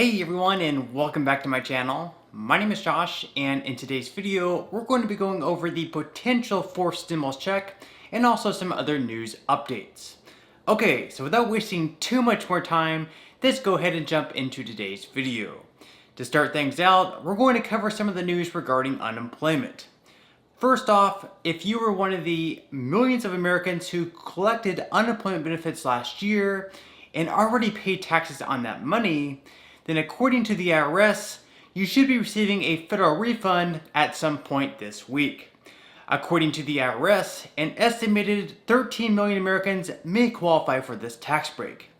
Hey everyone, and welcome back to my channel. My name is Josh, and in today's video we're going to be going over the potential fourth stimulus check and also some other news updates. Okay, so without wasting too much more time, let's go ahead and jump into today's video. To start things out, we're going to cover some of the news regarding unemployment. First off, if you were one of the millions of Americans who collected unemployment benefits last year and already paid taxes on that money, then according to the IRS, you should be receiving a federal refund at some point this week. According to the IRS, an estimated 13 million Americans may qualify for this tax break.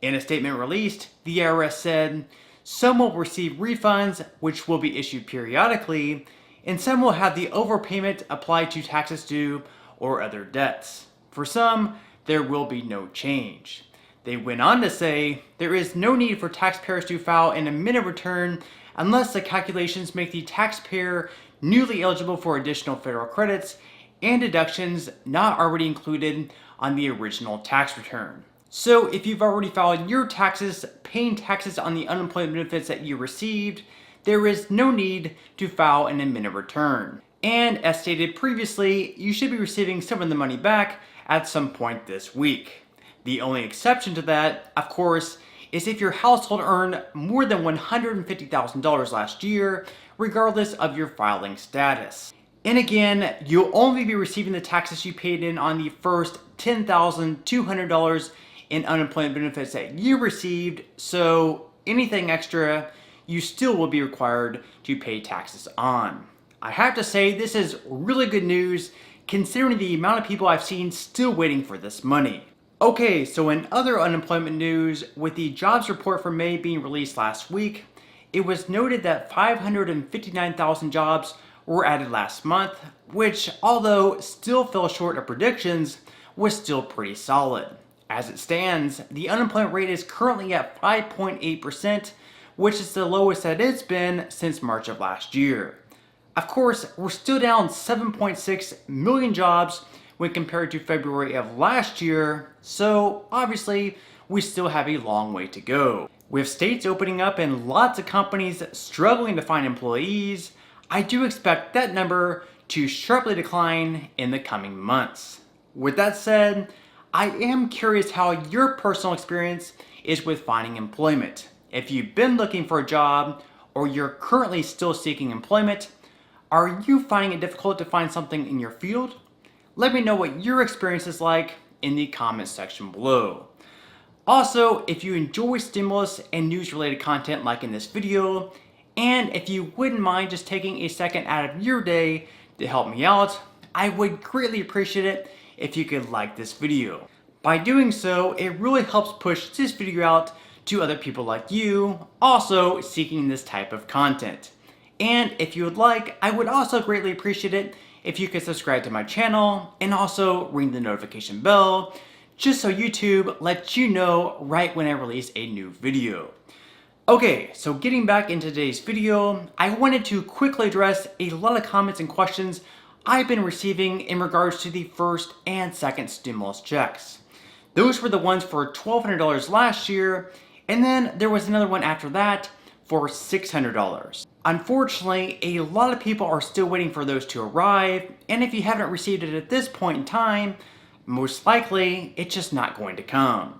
In a statement released, the IRS said, some will receive refunds, which will be issued periodically, and some will have the overpayment applied to taxes due or other debts. For some, there will be no change. They went on to say, there is no need for taxpayers to file an amended return unless the calculations make the taxpayer newly eligible for additional federal credits and deductions not already included on the original tax return. So if you've already filed your taxes, paying taxes on the unemployment benefits that you received, there is no need to file an amended return. And as stated previously, you should be receiving some of the money back at some point this week. The only exception to that, of course, is if your household earned more than $150,000 last year, regardless of your filing status. And again, you'll only be receiving the taxes you paid in on the first $10,200 in unemployment benefits that you received, so anything extra, you still will be required to pay taxes on. I have to say, this is really good news considering the amount of people I've seen still waiting for this money. Okay, so in other unemployment news, with the jobs report for May being released last week, it was noted that 559,000 jobs were added last month, which, although still fell short of predictions, was still pretty solid. As it stands, the unemployment rate is currently at 5.8%, which is the lowest that it's been since March of last year. Of course, we're still down 7.6 million jobs when compared to February of last year, so obviously we still have a long way to go. With states opening up and lots of companies struggling to find employees, I do expect that number to sharply decline in the coming months. With that said, I am curious how your personal experience is with finding employment. If you've been looking for a job or you're currently still seeking employment, are you finding it difficult to find something in your field? Let me know what your experience is like in the comments section below. Also, if you enjoy stimulus and news related content like in this video, and if you wouldn't mind just taking a second out of your day to help me out, I would greatly appreciate it if you could like this video. By doing so, it really helps push this video out to other people like you, also seeking this type of content. And if you would like, I would also greatly appreciate it if you could subscribe to my channel and also ring the notification bell, just so YouTube lets you know right when I release a new video. Okay, so getting back into today's video, I wanted to quickly address a lot of comments and questions I've been receiving in regards to the first and second stimulus checks. Those were the ones for $1,200 last year, and then there was another one after that for $600. Unfortunately, a lot of people are still waiting for those to arrive, and if you haven't received it at this point in time, most likely it's just not going to come.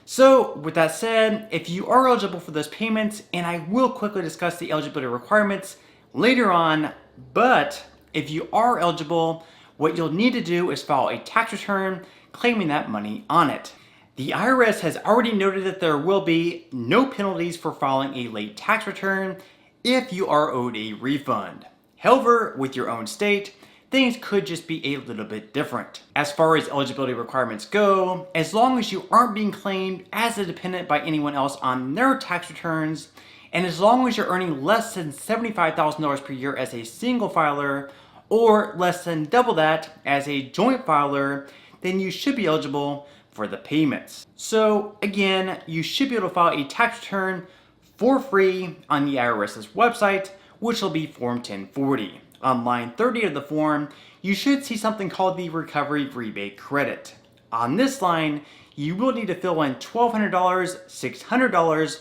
So with that said, if you are eligible for those payments, and I will quickly discuss the eligibility requirements later on, but if you are eligible, what you'll need to do is file a tax return claiming that money on it. The IRS has already noted that there will be no penalties for filing a late tax return if you are owed a refund. However, with your own state, things could just be a little bit different. As far as eligibility requirements go, as long as you aren't being claimed as a dependent by anyone else on their tax returns, and as long as you're earning less than $75,000 per year as a single filer, or less than double that as a joint filer, then you should be eligible for the payments. So again, you should be able to file a tax return for free on the IRS's website, which will be Form 1040. On line 30 of the form, you should see something called the Recovery Rebate Credit. On this line, you will need to fill in $1,200, $600,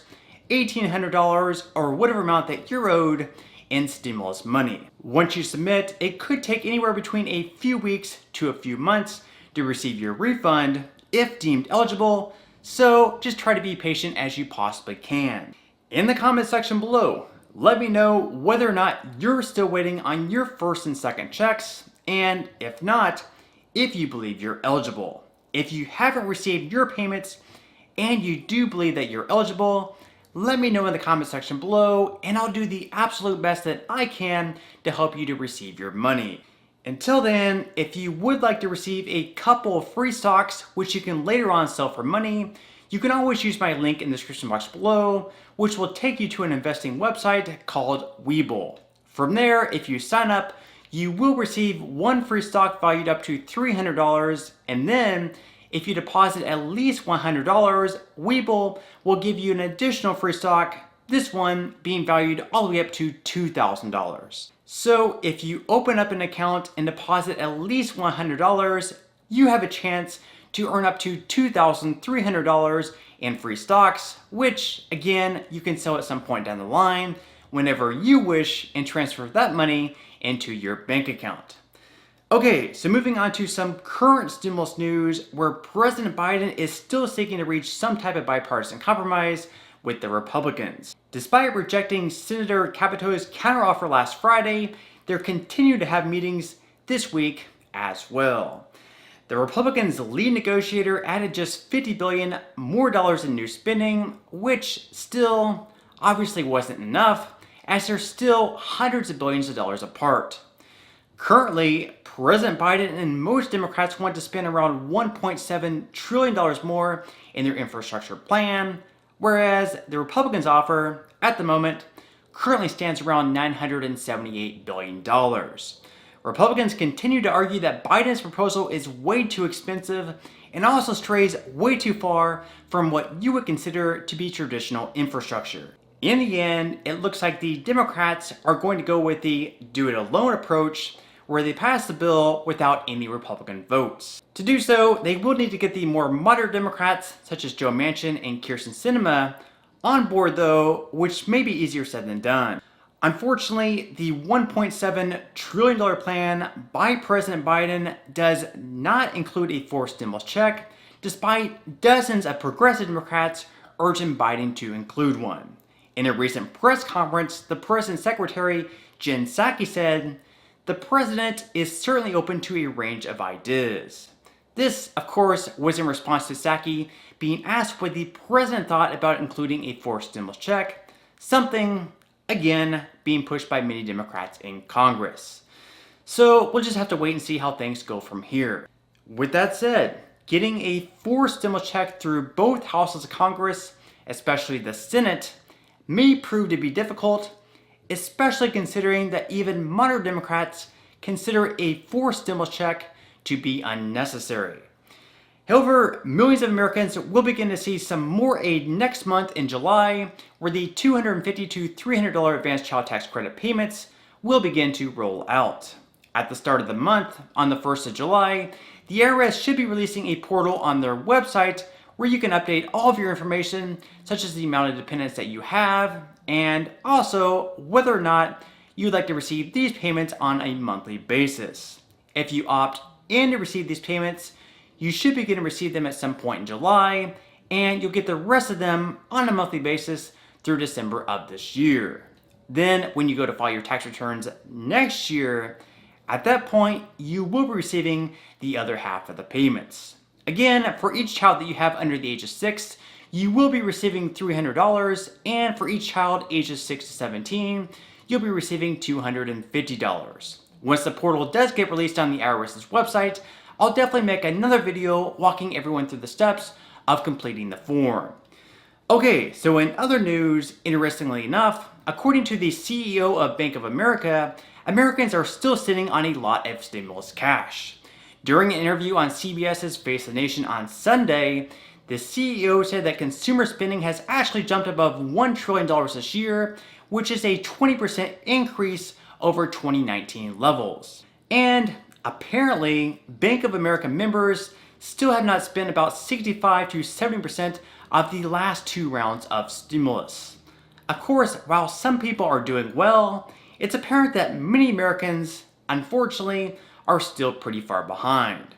$1,800 or whatever amount that you're owed in stimulus money. Once you submit, it could take anywhere between a few weeks to a few months to receive your refund if deemed eligible, so just try to be patient as you possibly can. In the comment section below, let me know whether or not you're still waiting on your first and second checks, and if not, if you believe you're eligible. If you haven't received your payments and you do believe that you're eligible, let me know in the comment section below and I'll do the absolute best that I can to help you to receive your money. Until then, if you would like to receive a couple of free stocks which you can later on sell for money, you can always use my link in the description box below, which will take you to an investing website called Webull. From there, if you sign up, you will receive one free stock valued up to $300, and then if you deposit at least $100, Webull will give you an additional free stock, this one being valued all the way up to $2,000. So if you open up an account and deposit at least $100, you have a chance to earn up to $2,300 in free stocks, which again, you can sell at some point down the line whenever you wish and transfer that money into your bank account. Okay, so moving on to some current stimulus news where President Biden is still seeking to reach some type of bipartisan compromise with the Republicans. Despite rejecting Senator Capito's counteroffer last Friday, they're continuing to have meetings this week as well. The Republicans' lead negotiator added just $50 billion more dollars in new spending, which still obviously wasn't enough, as they're still hundreds of billions of dollars apart. Currently, President Biden and most Democrats want to spend around $1.7 trillion more in their infrastructure plan, whereas the Republicans' offer, at the moment, currently stands around $978 billion. Republicans continue to argue that Biden's proposal is way too expensive and also strays way too far from what you would consider to be traditional infrastructure. In the end, it looks like the Democrats are going to go with the do-it-alone approach, where they pass the bill without any Republican votes. To do so, they will need to get the more moderate Democrats, such as Joe Manchin and Kyrsten Sinema, on board though, which may be easier said than done. Unfortunately, the $1.7 trillion plan by President Biden does not include a forced stimulus check, despite dozens of progressive Democrats urging Biden to include one. In a recent press conference, the president's secretary, Jen Psaki, said, "The president is certainly open to a range of ideas." This, of course, was in response to Psaki being asked what the president thought about including a forced stimulus check, something, again, being pushed by many Democrats in Congress. So we'll just have to wait and see how things go from here. With that said, getting a forced stimulus check through both houses of Congress, especially the Senate, may prove to be difficult, especially considering that even moderate Democrats consider a forced stimulus check to be unnecessary. However, millions of Americans will begin to see some more aid next month in July, where the $250 to $300 advanced child tax credit payments will begin to roll out. At the start of the month, on the 1st of July, the IRS should be releasing a portal on their website where you can update all of your information, such as the amount of dependents that you have, and also whether or not you'd like to receive these payments on a monthly basis. If you opt in to receive these payments, you should begin to receive them at some point in July, and you'll get the rest of them on a monthly basis through December of this year. Then, when you go to file your tax returns next year, at that point, you will be receiving the other half of the payments. Again, for each child that you have under the age of 6, you will be receiving $300, and for each child ages 6 to 17, you'll be receiving $250. Once the portal does get released on the IRS's website, I'll definitely make another video walking everyone through the steps of completing the form. Okay, so in other news, interestingly enough, according to the CEO of Bank of America, Americans are still sitting on a lot of stimulus cash. During an interview on CBS's Face the Nation on Sunday, the CEO said that consumer spending has actually jumped above $1 trillion this year, which is a 20% increase over 2019 levels. And apparently, Bank of America members still have not spent about 65 to 70% of the last 2 rounds of stimulus. Of course, while some people are doing well, it's apparent that many Americans, unfortunately, are still pretty far behind.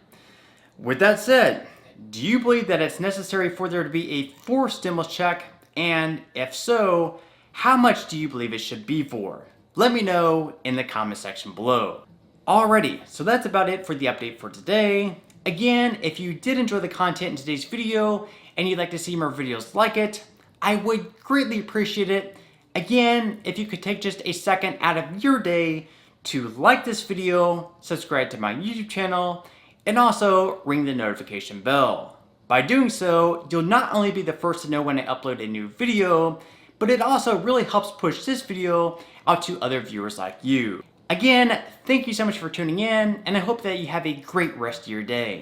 With that said, do you believe that it's necessary for there to be a forced stimulus check? And if so, how much do you believe it should be for? Let me know in the comment section below. Alrighty, so that's about it for the update for today. Again, if you did enjoy the content in today's video and you'd like to see more videos like it, I would greatly appreciate it. Again, if you could take just a second out of your day to like this video, subscribe to my YouTube channel, and also ring the notification bell. By doing so, you'll not only be the first to know when I upload a new video, but it also really helps push this video out to other viewers like you. Again, thank you so much for tuning in, and I hope that you have a great rest of your day.